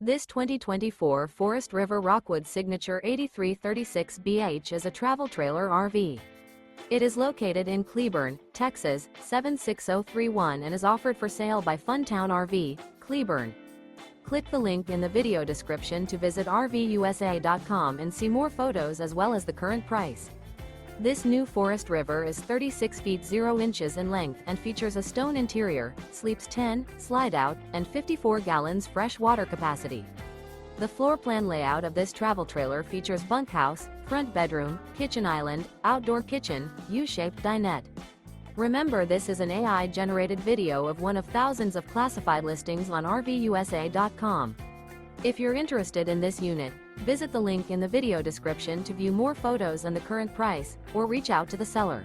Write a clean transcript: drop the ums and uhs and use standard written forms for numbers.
This 2024 Forest River Rockwood Signature 8336BH is a travel trailer RV. It is located in Cleburne, Texas, 76031 and is offered for sale by Funtown RV, Cleburne. Click the link in the video description to visit RVUSA.com and see more photos as well as the current price. This new Forest River is 36 feet 0 inches in length and features a stone interior, sleeps 10, slide-out, and 54 gallons fresh water capacity. The floor plan layout of this travel trailer features bunkhouse, front bedroom, kitchen island, outdoor kitchen, U-shaped dinette. Remember, this is an AI-generated video of one of thousands of classified listings on RVUSA.com. If you're interested in this unit, visit the link in the video description to view more photos and the current price, or reach out to the seller.